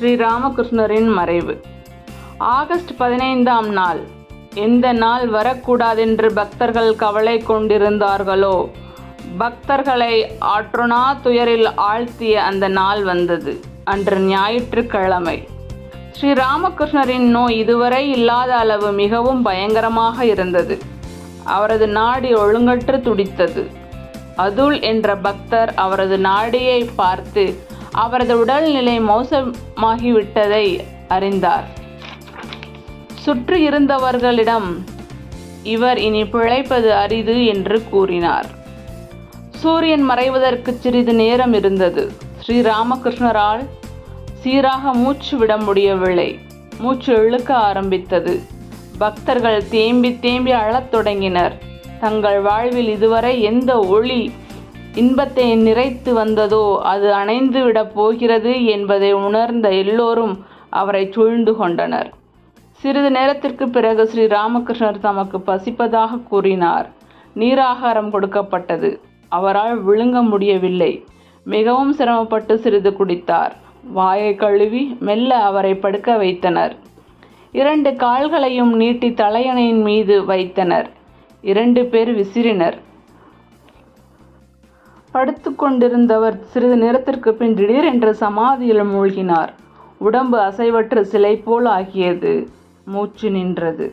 ஸ்ரீராமகிருஷ்ணரின் மறைவு. ஆகஸ்ட் 15ஆம் நாள். எந்த நாள் வரக்கூடாதென்று பக்தர்கள் கவலை கொண்டிருந்தார்களோ, பக்தர்களை ஆற்றுணா துயரில் ஆழ்த்திய அந்த நாள் வந்தது. அன்று ஞாயிற்றுக்கிழமை. ஸ்ரீராமகிருஷ்ணரின் நோய் இதுவரை இல்லாத அளவு மிகவும் பயங்கரமாக இருந்தது. அவரது நாடி ஒழுங்கற்று துடித்தது. அதுல் என்ற பக்தர் அவரது நாடியை பார்த்து அவரது உடல்நிலை மோசமாகிவிட்டதை அறிந்தார். சுற்றி இருந்தவர்களிடம் இவர் இனி பிழைப்பது அரிது என்று கூறினார். சூரியன் மறைவதற்கு சிறிது நேரம் இருந்தது. ஸ்ரீராமகிருஷ்ணரால் சீராக மூச்சு விட முடியவில்லை. மூச்சு இழுக்க ஆரம்பித்தது. பக்தர்கள் தேம்பி தேம்பி அழத் தொடங்கினர். தங்கள் வாழ்வில் இதுவரை எந்த ஒளி இன்பத்தை நிறைத்து வந்ததோ அது அணைந்து விடப் போகிறது என்பதை உணர்ந்த எல்லோரும் அவரை சூழ்ந்து கொண்டனர். சிறிது நேரத்திற்கு பிறகு ஸ்ரீராமகிருஷ்ணர் தமக்கு பசிப்பதாக கூறினார். நீராகாரம் கொடுக்கப்பட்டது. அவரால் விழுங்க முடியவில்லை. மிகவும் சிரமப்பட்டு சிறிது குடித்தார். வாயை கழுவி மெல்ல அவரை படுக்க வைத்தனர். 2 கால்களையும் நீட்டி தலையணையின் மீது வைத்தனர். 2 பேர் விசிறினர். படுத்து கொண்டிருந்தவர் சிறிது நேரத்திற்கு பின் திடீரென்று சமாதியில் மூழ்கினார். உடம்பு அசைவற்று சிலை போல் ஆகியது. மூச்சு நின்றது.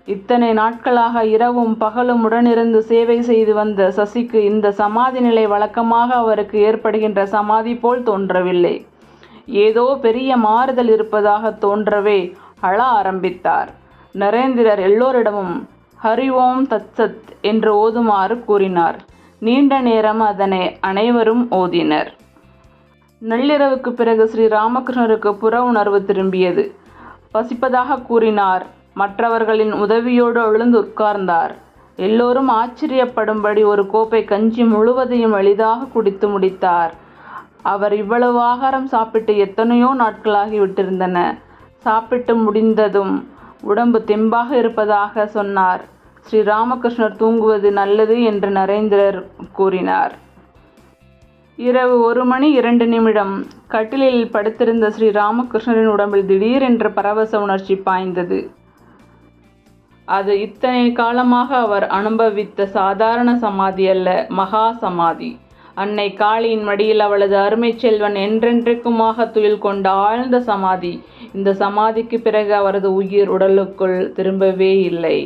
இத்தனை நாட்களாக இரவும் பகலும் உடனிருந்து சேவை செய்து வந்த சசிக்கு இந்த சமாதி நிலை வழக்கமாக அவருக்கு ஏற்படுகின்ற சமாதி போல் தோன்றவில்லை. ஏதோ பெரிய மாறுதல் இருப்பதாக தோன்றவே அழ ஆரம்பித்தார். நரேந்திரர் எல்லோரிடமும் ஹரி ஓம் தத்சத் என்று ஓதுமாறு கூறினார். நீண்ட நேரம் அதனை அனைவரும் ஓதினர். நள்ளிரவுக்கு பிறகு ஸ்ரீராமகிருஷ்ணருக்கு புற உணர்வு திரும்பியது. பசிப்பதாக கூறினார். மற்றவர்களின் உதவியோடு எழுந்து உட்கார்ந்தார். எல்லோரும் ஆச்சரியப்படும்படி ஒரு கோப்பை கஞ்சி முழுவதையும் எளிதாக குடித்து முடித்தார். அவர் இவ்வளவு ஆகாரம் சாப்பிட்டு எத்தனையோ நாட்களாகி விட்டிருந்தன. சாப்பிட்டு முடிந்ததும் உடம்பு தெம்பாக இருப்பதாக சொன்னார். ஸ்ரீராமகிருஷ்ணர் தூங்குவது நல்லது என்று நரேந்திரர் கூறினார். இரவு 1:02 கட்டிலில் படுத்திருந்த ஸ்ரீராமகிருஷ்ணரின் உடம்பில் திடீரென்று பரவச உணர்ச்சி பாய்ந்தது. அது இத்தனை காலமாக அவர் அனுபவித்த சாதாரண சமாதி அல்ல, மகா சமாதி. அன்னை காளியின் மடியில் அவளது அருமை செல்வன் என்றென்றைக்குமாக துயில் கொண்ட ஆழ்ந்த சமாதி. இந்த சமாதிக்கு பிறகு அவரது உயிர் உடலுக்குள் திரும்பவே இல்லை.